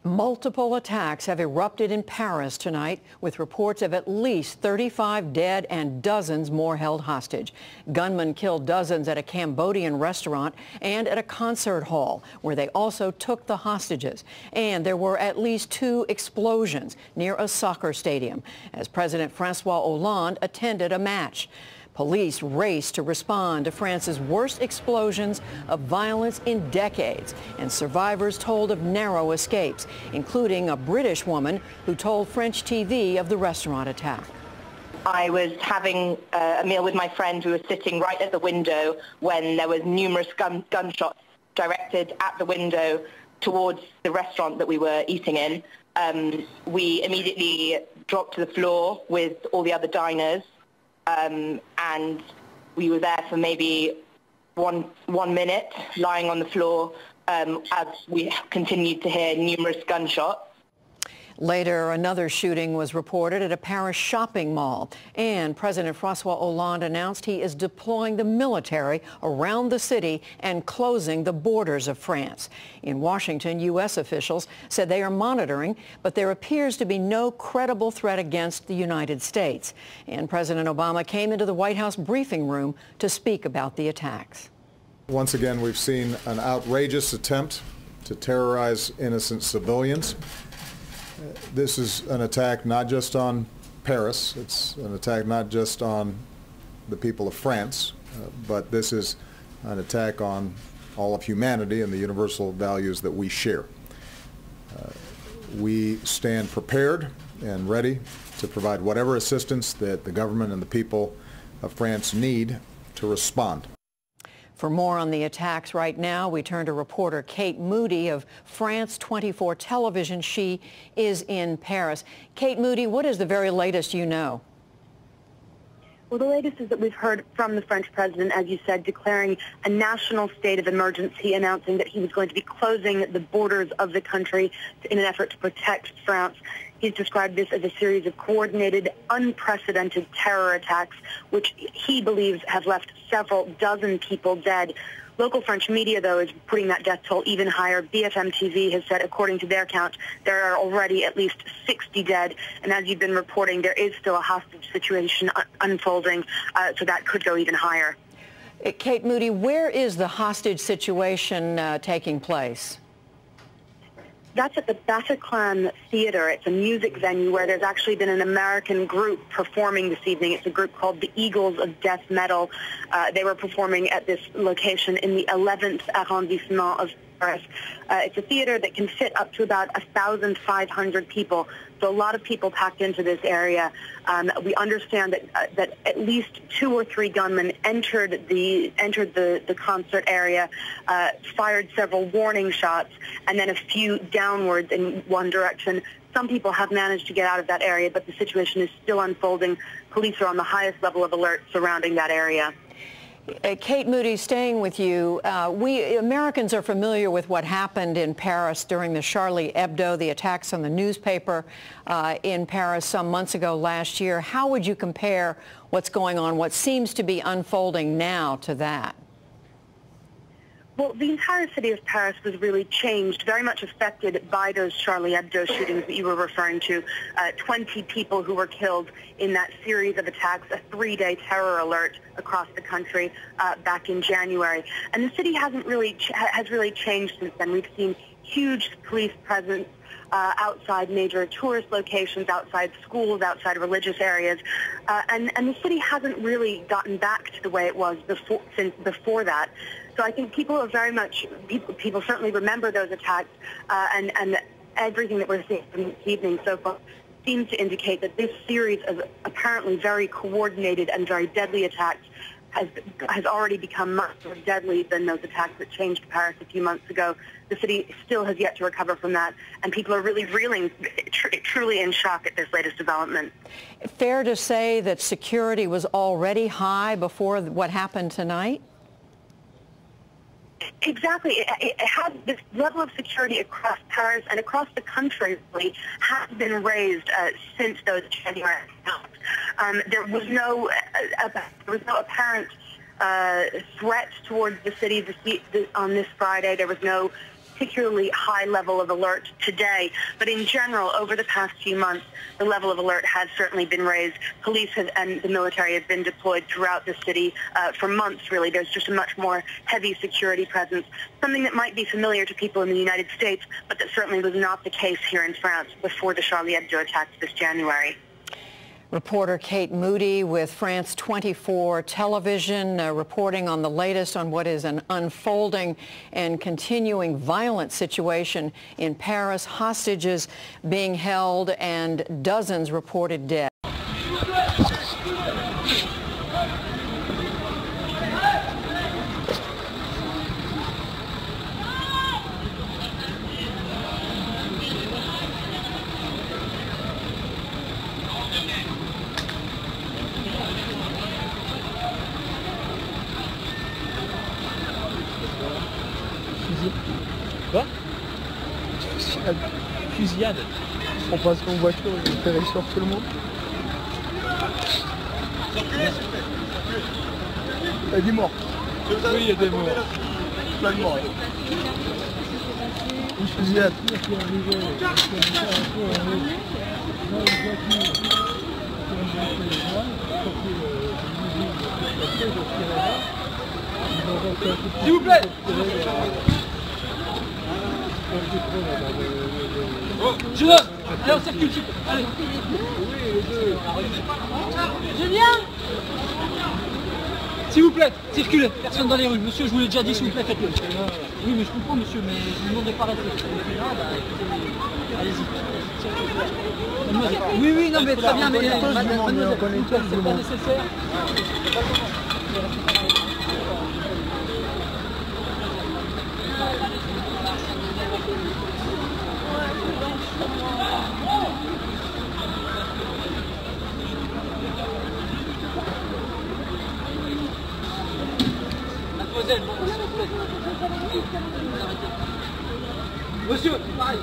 Multiple attacks have erupted in Paris tonight, with reports of at least 35 dead and dozens more held hostage. Gunmen killed dozens at a Cambodian restaurant and at a concert hall, where they also took the hostages. And there were at least 2 explosions near a soccer stadium as President Francois Hollande attended a match. Police raced to respond to France's worst explosions of violence in decades, and survivors told of narrow escapes, including a British woman who told French TV of the restaurant attack. I was having a meal with my friend who was sitting right at the window when there was numerous gunshots directed at the window towards the restaurant that we were eating in. We immediately dropped to the floor with all the other diners. And we were there for maybe one minute, lying on the floor as we continued to hear numerous gunshots. Later, another shooting was reported at a Paris shopping mall, and President Francois Hollande announced he is deploying the military around the city and closing the borders of France. In Washington, U.S. officials said they are monitoring, but there appears to be no credible threat against the United States. And President Obama came into the White House briefing room to speak about the attacks. Once again, we've seen an outrageous attempt to terrorize innocent civilians. This is an attack not just on Paris, it's an attack not just on the people of France, but this is an attack on all of humanity and the universal values that we share. We stand prepared and ready to provide whatever assistance that the government and the people of France need to respond. For more on the attacks right now, we turn to reporter Kate Moody of France 24 Television. She is in Paris. Kate Moody, what is the very latest you know? Well, the latest is that we've heard from the French president, as you said, declaring a national state of emergency, announcing that he was going to be closing the borders of the country in an effort to protect France. He's described this as a series of coordinated, unprecedented terror attacks, which he believes have left several dozen people dead. Local French media, though, is putting that death toll even higher. BFM TV has said, according to their count, there are already at least 60 dead. And as you've been reporting, there is still a hostage situation unfolding, so that could go even higher. Kate Moody, where is the hostage situation taking place? That's at the Bataclan Theater. It's a music venue where there's actually been an American group performing this evening. It's a group called the Eagles of Death Metal. They were performing at this location in the 11th arrondissement of Paris. It's a theater that can fit up to about 1,500 people, so a lot of people packed into this area. We understand that at least 2 or 3 gunmen entered the concert area, fired several warning shots, and then a few downwards in one direction. Some people have managed to get out of that area, but the situation is still unfolding. Police are on the highest level of alert surrounding that area. Kate Moody, staying with you, we Americans are familiar with what happened in Paris during the Charlie Hebdo, the attacks on the newspaper in Paris some months ago last year. How would you compare what's going on, what seems to be unfolding now, to that? Well, the entire city of Paris was really changed, very much affected by those Charlie Hebdo shootings that you were referring to. 20 people who were killed in that series of attacks, a 3-day terror alert across the country back in January. And the city has really changed since then. We've seen huge police presence outside major tourist locations, outside schools, outside religious areas, and the city hasn't really gotten back to the way it was before that. So I think people are very much, people certainly remember those attacks, and everything that we're seeing from this evening so far seems to indicate that this series of apparently very coordinated and very deadly attacks has already become much more deadly than those attacks that changed Paris a few months ago. The city still has yet to recover from that, and people are really reeling, truly in shock at this latest development. Fair to say that security was already high before what happened tonight? Exactly. It had this level of security across Paris and across the country really has been raised since those January attacks. There was no apparent threat towards the city on this Friday. There was no particularly high level of alert today. But in general, over the past few months, the level of alert has certainly been raised. Police and the military have been deployed throughout the city for months, really. There's just a much more heavy security presence, something that might be familiar to people in the United States, but that certainly was not the case here in France before the Charlie Hebdo attacks this January. Reporter Kate Moody with France 24 television reporting on the latest on what is an unfolding and continuing violent situation in Paris, hostages being held and dozens reported dead. Quoi? Fusillade. On passe en voiture, on fait réussir tout le monde. Il y a des morts. Oui, il y a des morts. Plein de morts. Une fusillade. S'il vous plaît. Je donne. Allez, on circule. Allez. Julien. S'il vous plaît, circulez. Personne dans les rues. Monsieur, je vous l'ai déjà dit, s'il vous plaît, faites-le. Oui, mais je comprends, monsieur, mais je vous demande de pas rester. Allez-y. Oui, oui, non, mais très bien, mais mademoiselle, c'est pas nécessaire. Mademoiselle, bon, s'il vous plaît. Monsieur, pareil.